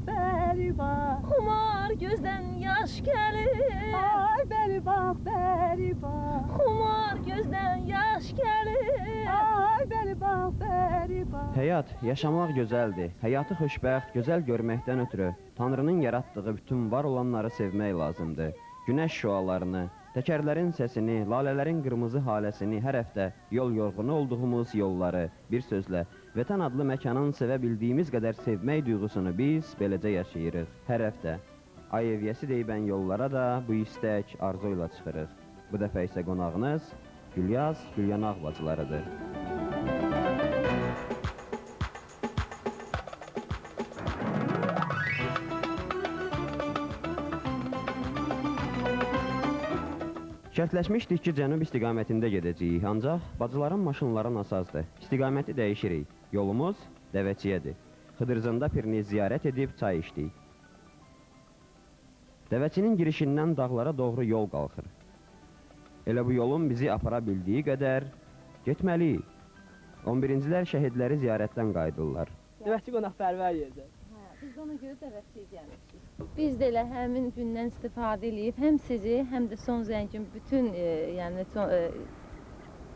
bəri bax. Xumar gözdən yaş gəlir. Ay, bəri bax, bəri bax. Xumar gözdən yaş gəlir. Ay, bəri bax, bəri bax. Həyat, yaşamaq gözəldir. Həyatı xoşbəxt, gözəl görməkdən ötürü Tanrının yaratdığı bütün var olanları sevmək lazımdır. Günəş şüalarını, təkərlərin səsini, lalələrin qırmızı haləsini, hər həftə yol yorğunu olduğumuz yolları, bir sözlə, Vətən adlı məkanın sevə bildiyimiz qədər sevmək duyğusunu biz beləcə yaşayırıq. Hər həftə Ayevyəsi deyibən yollara da bu istək, arzu ilə çıxırıq. Bu dəfə isə qonağınız Gülyaz, Gülyanaq bacılarıdır. Şərtləşmişdik ki, cənub istiqamətində gedəcəyik, ancaq bacıların maşınları nasazdır. İstiqaməti dəyişirik. Yolumuz Dəvəçiyədir. Xıdırzında Pirini ziyarət edib çay içdik. Dəvəçinin girişindən dağlara doğru yol qalxır. Elə bu yolun bizi apara bildiyi qədər getməliyik. 11-cilər şəhidləri ziyarətdən qayıdırlar. Dəvəçi qonaqpərvər yerdir. Biz ona görə dəvəçiyə gəlmişik. Biz də elə həmin gündən istifadə edib həm sizi, həm də son zəngin bütün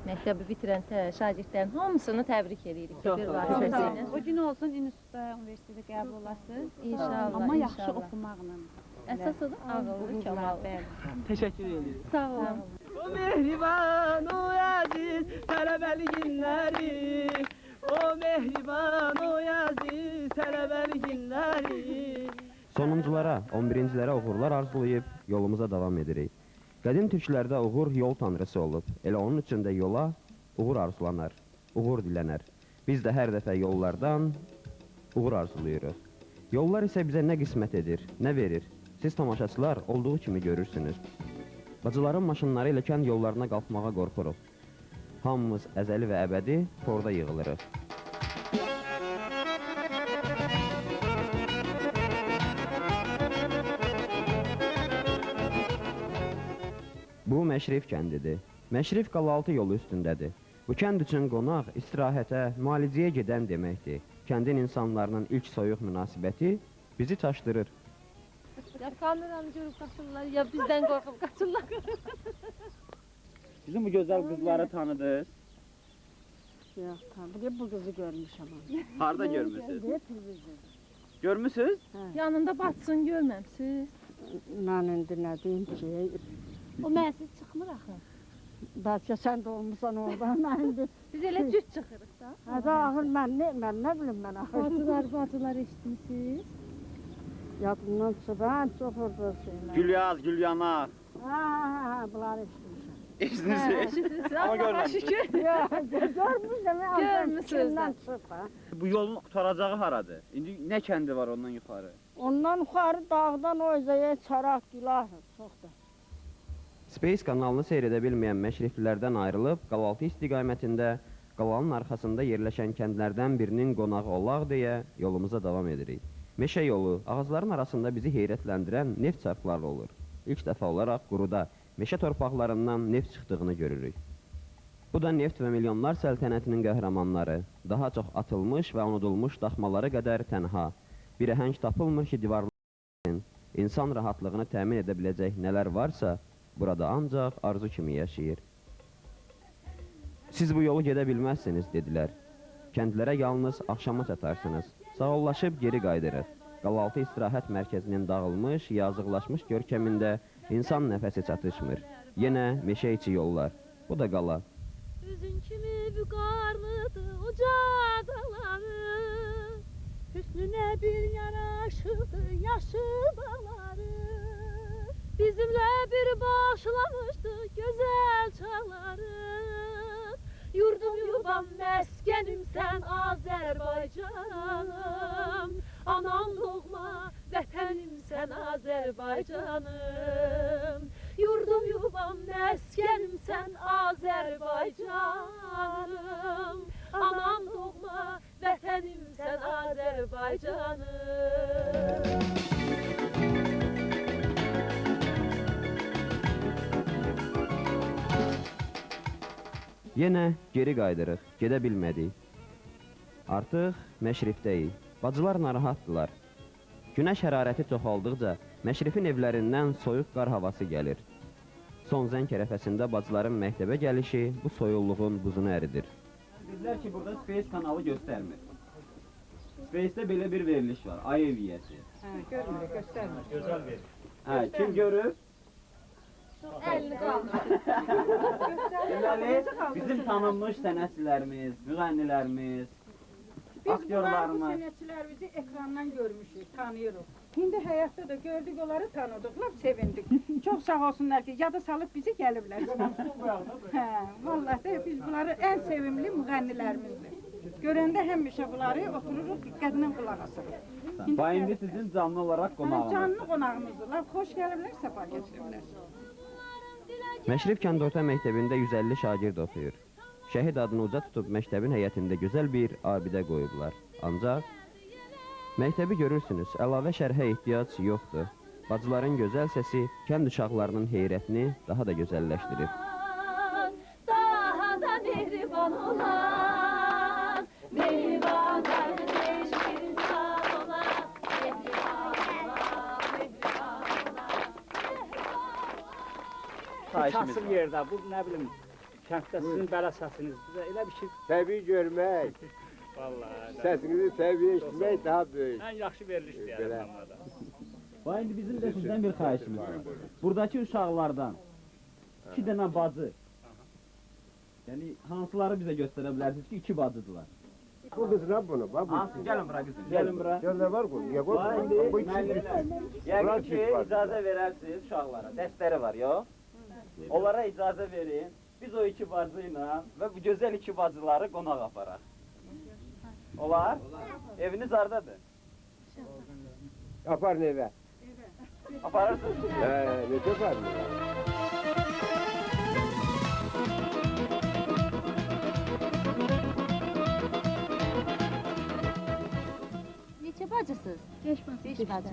məktəbi bitirən şagirdlərin hamısını təbrik edirik. Çox sağ olun. O gün olsun institutda, universitetdə qəbul olasınız. İnşallah, Amma yaxşı inşallah. oxumaqla. Əsas odur ağıllı, kamal. Təşəkkür edirik. Sağ olun. O mehriban, o əziz tələbəli günləri. O mehriban, o əziz tələbəli günləri. Sonunculara, 11-cilərə uğurlar arzulayıb yolumuza davam edirik. Qədim türklərdə uğur yol tanrısı olub. Elə onun üçün də yola uğur arzulanar, uğur dilənər. Biz də hər dəfə yollardan uğur arzulayırıq. Yollar isə bizə nə qismət edir, nə verir? Siz tamaşaçılar olduğu kimi görürsünüz. Bacıların maşınları ilə kənd yollarına qalxmağa qorxuruq. Hamımız əzəli və əbədi forda yığılırıq. Bu Məşrif kəndidir. Məşrif Qalaltı yolu üstündədir. Bu kənd üçün qonaq istirahətə, müalicəyə gedən deməkdir. Kəndin insanlarının ilk soyuq münasibəti bizi çaşdırır. Ya kameranı görüb qaçırlar, ya bizdən qorxub qaçırlar. Bizim bu gözəl qızları tanıdınız? Yox, tanıdım. Bu qızı görmüşəm. Harda görmüsünüz? Görmüsünüz? Yanında batsın görməmsiz. Mən indi nə deyim ki, O mənsiz çıxmır axı. bəlkə sən də olmusan orada, mən indi... Biz elə cüt çıxırıq da. Hədə axır, mən nə bilim mən axır. Bacılar eşitmişsiniz. Yadımdan çıxıb, mən çox orada şeylər. Gülyaz, Gülyanaq. Bunları işləmişəm. Eşitmişsiniz? Amma görməmişsiniz. Yox, görmüşəm, Görmüsünüz də. Bu yolun qutaracağı haradır? İndi nə kəndi var ondan yuxarı? Ondan yuxarı dağdan o özəyə çaraq gülah çoxdur. Space kanalını seyr edə bilməyən məşriflilərdən ayrılıb, Qalaltı istiqamətində, qalanın arxasında yerləşən kəndlərdən birinin qonağı olaq deyə yolumuza davam edirik. Meşə yolu, ağacların arasında bizi heyrətləndirən neft çarxları olur. İlk dəfə olaraq quruda, meşə torpaqlarından neft çıxdığını görürük. Bu da neft və milyonlar səltənətinin qəhrəmanları, daha çox atılmış və unudulmuş daxmaları qədər tənha. Bir əhəng tapılmır ki, divarların insan rahatlığını təmin edə biləcək nələr varsa, burada ancaq arzu kimi yaşayır. Siz bu yolu gedə bilməzsiniz, dedilər. Kəndlərə yalnız axşama çatarsınız. Sağollaşıb geri qaydırıq. Qalaltı istirahət mərkəzinin dağılmış, yazıqlaşmış görkəmində insan nəfəsi çatışmır. Yenə meşə içi yollar. Bu da qala. Üzün kimi vüqarlıdır uca dağları, hüsnünə bir yaraşırdı yaşıl bağları. Bizimlə bir başlamışdı gözəl çağları. Yurdum yubam məskənim sən Azərbaycanım. Anam doğma vətənim sən Azərbaycanım. Yurdum yubam məskənim sən Azərbaycanım. Anam doğma vətənim sən Azərbaycanım. Yenə geri qaydırıq, gedə bilmədik. Artıq məşrifdəyik. Bacılar narahatdılar. Günəş hərarəti çoxaldıqca Məşrifin evlərindən soyuq qar havası gəlir. Son zəng ərəfəsində bacıların məktəbə gəlişi bu soyuqluğun buzunu əridir. Dedilər ki, burada Space kanalı göstərmir. Space'də belə bir veriliş var, ay eviyyəsi. Görmür, göstərmir. Gözəl verir. Kim görür? Əlini qaldır. Deməli, bizim tanınmış sənətçilərimiz, müğənnilərimiz, Biz bu aktyorlarımız. sənətçilərimizi ekrandan görmüşük, tanıyırıq. İndi həyatda da gördük, onları tanıdıq, lap sevindik. Çox sağ olsunlar ki, yada salıb bizi gəliblər. Hə, vallahi də biz bunları ən sevimli müğənnilərimizdir. Görəndə həmişə bunları otururuq, diqqətlə qulaq asırıq. Bax, indi sizin canlı olaraq qonağınız. Canlı qonağımızdır, lap xoş gəliblər, səfa gətiriblər. Məşrif kənd orta məktəbində 150 şagird oxuyur. Şəhid adını uca tutub məktəbin həyətində gözəl bir abidə qoyublar. Ancaq məktəbi görürsünüz, əlavə şərhə ehtiyac yoxdur. Bacıların gözəl səsi kənd uşaqlarının heyrətini daha da gözəlləşdirir. Daha da mehriban olan, mehriban kardeş bir insan olan, mehriban olan, mehriban olan. Xahişimiz Kasıb var. yerdə, bu nə bilim, kənddə sizin belə səsiniz bizə elə bir şey. Təbii görmək, Vallahi. səsinizi təbii eşitmək daha böyük. Ən yaxşı verilişdir yəni Belə. zamanda. Bax, indi bizim də sizdən bir xahişimiz var. Buradakı uşaqlardan 2 dənə bacı. Yəni, hansıları bizə göstərə bilərsiniz ki, 2 bacıdırlar? Bu qızına bunu, bax bu. Hansı? Gəlin bura qızım, gəlin bura. Gör nə var bu? Niyə Bax, indi qoymadın? Bu müəllimlər, ikisi. yəqin ki, icazə verərsiniz uşaqlara. Dərsləri var, yox? Onlara icazə verin. Biz o 2 bacı ilə və bu gözəl 2 bacıları qonaq aparaq. Olar? Eviniz hardadır? Apar evə. Aparırsınız. Necə aparır? Neçə bacısınız? 5 bacı. 5 bacı.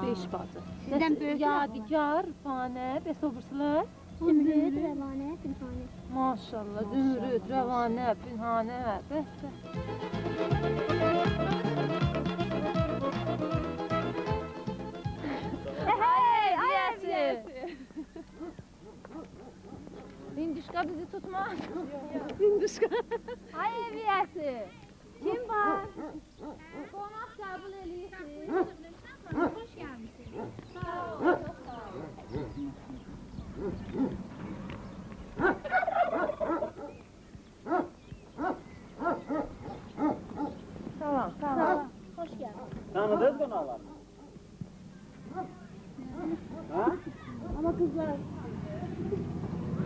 5 bacı. Sizdən böyük yadigar, fanə, bəs obursular? Zümrüt, Rəvanə, Pünhanə. Maşallah, Zümrüt, Rəvanə, Pünhanə, bəh. Hey, Eviyəsi! Hinduşka bizi tutmaz. Hinduşka. Ay Eviyəsi! Kim var? Qonaq qəbul edirsiniz. Hoş gelmişsiniz. Sağ ol, çox sağ ol. Tamam, tamam. Hoş geldin. Tanıdınız qonaqları? Ha? Ama kızlar.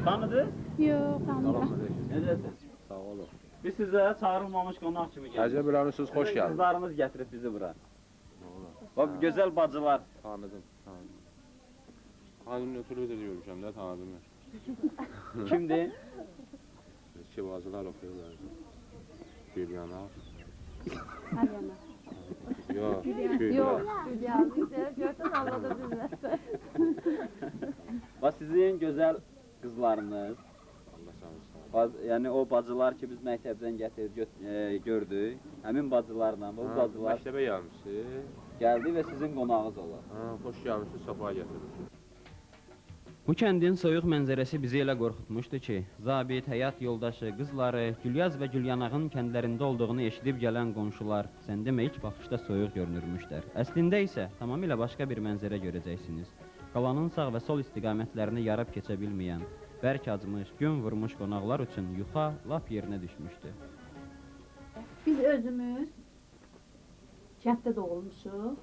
Tanıdınız? Yok, tanımıyorum. Necəsiniz? Sağ olun. Biz sizə çağırılmamış qonaq kimi gəldik. Əcəb eləmişsiniz, xoş gəldiniz. Qızlarımız gətirib bizi bura. Bax, gözəl bacılar. Tanıdım, tanıdım. Tanıdım, nötrü də görmüşəm də, tanıdım. Kimdir? İki bacılar oxuyurlar. Gülyana. Alyana. Yox, Yok, Hülya, bize gördün anladı bizler. Bax, sizin gözəl qızlarınız. Allah sağ olsun. Yəni o bacılar ki biz məktəbdən gətirib gördük. Həmin bacılarla bu bacılar Məktəbə gəlmişsiniz. gəldi və sizin qonağınız olur. Xoş gəlmişsiniz, səfa gətirmişsiniz. Bu kəndin soyuq mənzərəsi bizi elə qorxutmuşdu ki, zabit, həyat yoldaşı, qızları, Gülyaz və Gülyanağın kəndlərində olduğunu eşidib gələn qonşular sən demə ilk baxışda soyuq görünürmüşlər. Əslində isə tamamilə başqa bir mənzərə görəcəksiniz. Qalanın sağ və sol istiqamətlərini yarıb keçə bilməyən, bərk acmış, gün vurmuş qonaqlar üçün yuxa lap yerinə düşmüşdü. Biz özümüz kənddə doğulmuşuq.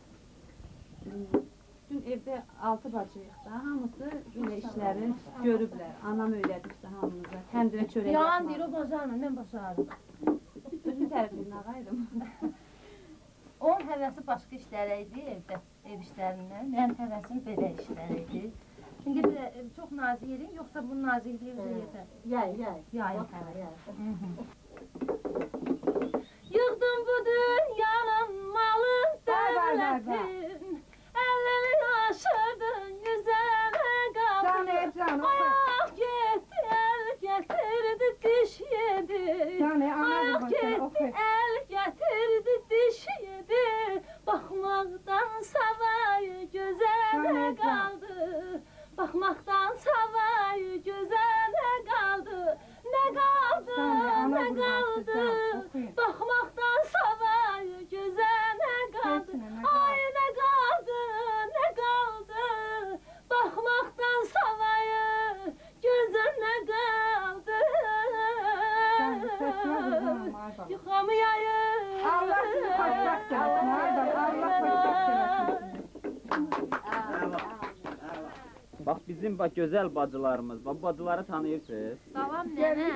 Dün evdə 6 bacıyıq da, hamısı belə işləri görüblər. Anam öyrədibsə hamımıza, təndirə çörək Yalan deyir, o bacarmır, mən bacarım. Özün tərəfinin ağaydım. Onun həvəsi başqa işlərə idi evdə, ev işlərindən. Mənim həvəsim belə işlərə idi. İndi bir çox nazik yerin, yoxsa bu nazikliyi bizə yetər? Yay, Yığdım bu dünyanın malın dövlətin, əlini aşırdın, yüzəmə qaldın. Ayaq getdi, əl gətirdi, diş yedi. Ayaq getdi, əl gətirdi, diş yedi. Baxmaqdan yayır. Allah sizi xoşbəxt eləsin. Allah xoşbəxt eləsin. Bax bizim bax gözəl bacılarımız. Bax bacıları tanıyırsınız. Salam nənə.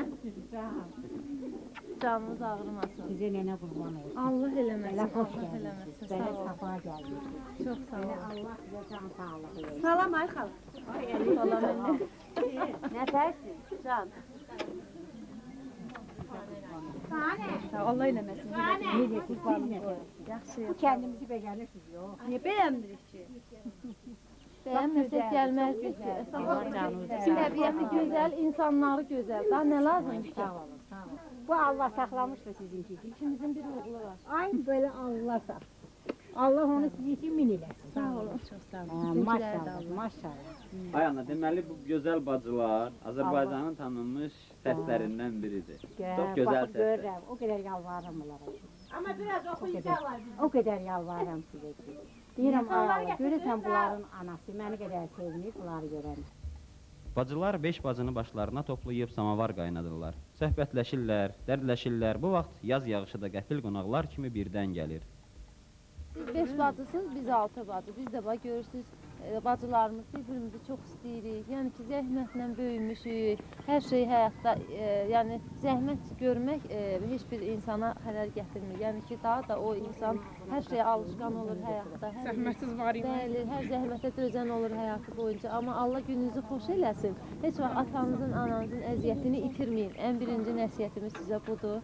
Canınız ağrımasın. Sizə nənə qurban olsun. Allah eləməsin. Xoş Allah gəldiniz. eləməsin. Belə Sağ ol. safa gəldiniz. Çox sağ ol. Allah sizə can sağlığı versin. Salam ay xala. Salam nənə. Nəfərsin? Can. Allah eləməsin. Necə qurbanım olsun. Yaxşı. Bu kəndimizi becərirsiniz yox. Niyə bəyənmirik ki? Bəyənməsək gəlməzdik ki. Allah canınızı Təbiəti gözəl, insanları gözəl. Daha nə lazım ki? Sağ olun, sağ olun. Bu Allah saxlamışdı sizinki. İkimizin bir oğlu var. Ay böyle Allah sağ. Allah onu sizin için min eləsin. Sağ olun. Çox sağ olun. Maşallah, maşallah. Ay ana, deməli bu gözəl bacılar Azərbaycanın tanınmış səslərindən biridir. Çox gözəl Baxıb səslər. görürəm, o qədər yalvarıram onlara. Amma biraz oxuyacaqlar. O qədər yalvarıram sizə ki. Deyirəm, ay Allah, görürsən bunların anası, məni qədər sevinir, bunları görən. Bacılar 5 bacını başlarına toplayıb samavar qaynadırlar. Söhbətləşirlər, dərdləşirlər. Bu vaxt yaz yağışı da qəfil qonaqlar kimi birdən gəlir. Siz 5 bacısınız, biz 6 bacı. Biz də bax görürsüz, bacılarımız bir-birimizi çox istəyirik. Yəni ki, zəhmətlə böyümüşük. Hər şey həyatda, yəni zəhmət görmək heç bir insana xələl gətirmir. Yəni ki, daha da o insan hər şeyə alışqan olur həyatda. Zəhmətsiz var idi. Bəli, hər zəhmətə dözən olur həyatı boyunca. Amma Allah gününüzü xoş eləsin. Heç vaxt atanızın, ananızın əziyyətini itirməyin. Ən birinci nəsihətimiz sizə budur.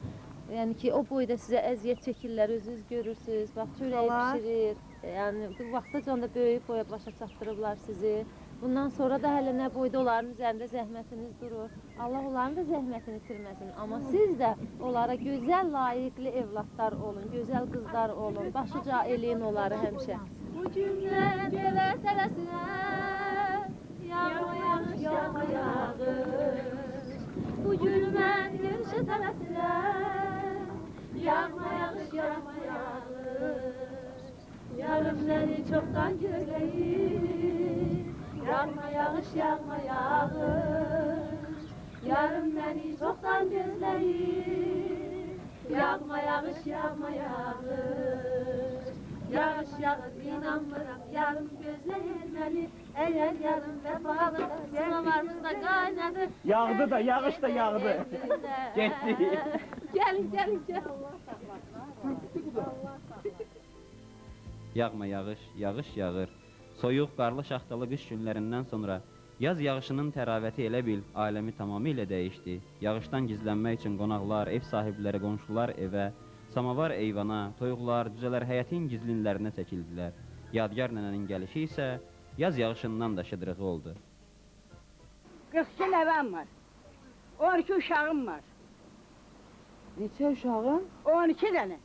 Yəni ki, o boyda sizə əziyyət çəkirlər, özünüz görürsünüz. Bax, çörək pişirir. Yəni bu vaxtacan da böyük boya başa çatdırıblar sizi. Bundan sonra da hələ nə boyda onların üzərində zəhmətiniz durur. Allah onların da zəhmətini itirməsin. Amma siz də onlara gözəl, layiqli evlatlar olun, gözəl qızlar olun. Başıca eləyin onları həmişə. Bu cümlə devə sələsinə, yağma yağış, yağma yağış. Bu gül mən görüşə sələsinə, yağma yağış, yağma yağış. Yarım səni çoxdan gözləyir, yağma yağış, yağma yağış. Yarım məni çoxdan gözləyir, yağma yağış, yağma yağış. Yağış yağır, inanmıram, yarım gözləyir məni. Əgər yarım vəfalı, sınavlarımız da qaynadı. Yağdı da, yağış da yağdı. Getdi. Gəlin, gəlin, gəlin. Yağma yağış, yağış yağır. Soyuq, qarlı şaxtalı qış günlərindən sonra yaz yağışının təravəti elə bil aləmi tamamilə dəyişdi. Yağışdan gizlənmək üçün qonaqlar, ev sahibləri, qonşular evə, samavar eyvana, toyuqlar, cüzələr həyətin gizlinlərinə çəkildilər. Yadigar nənənin gəlişi isə yaz yağışından da şıdırığı oldu. 42 nəvəm var. 12 uşağım var. Neçə uşağın? 12 dənə.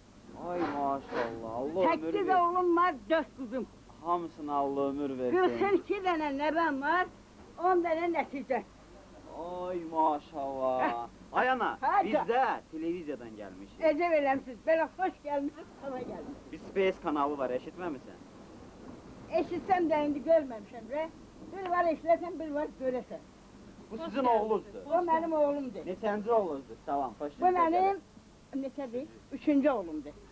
Ay maşallah, Allah ömür 8 versin. oğlum var, 4 qızım. Hamısına Allah ömür versin. 42 dənə nəvəm var, 10 dənə nəticə. Ay maşallah. Ay ana, Hə, biz də televiziyadan gəlmişik. Əcəb eləmsiz, belə xoş gəlmişsiniz, sana gəlmişsiniz. Bir Space kanalı var, eşitməmisən? Eşitsəm də indi görməmişəm. Bir var eşiləsən, bir var görəsən. Bu sizin oğlunuzdur. O mənim oğlumdur. Neçənci oğlunuzdur? Tamam, xoş Bu mənim, neçədir? 3-cü oğlumdur.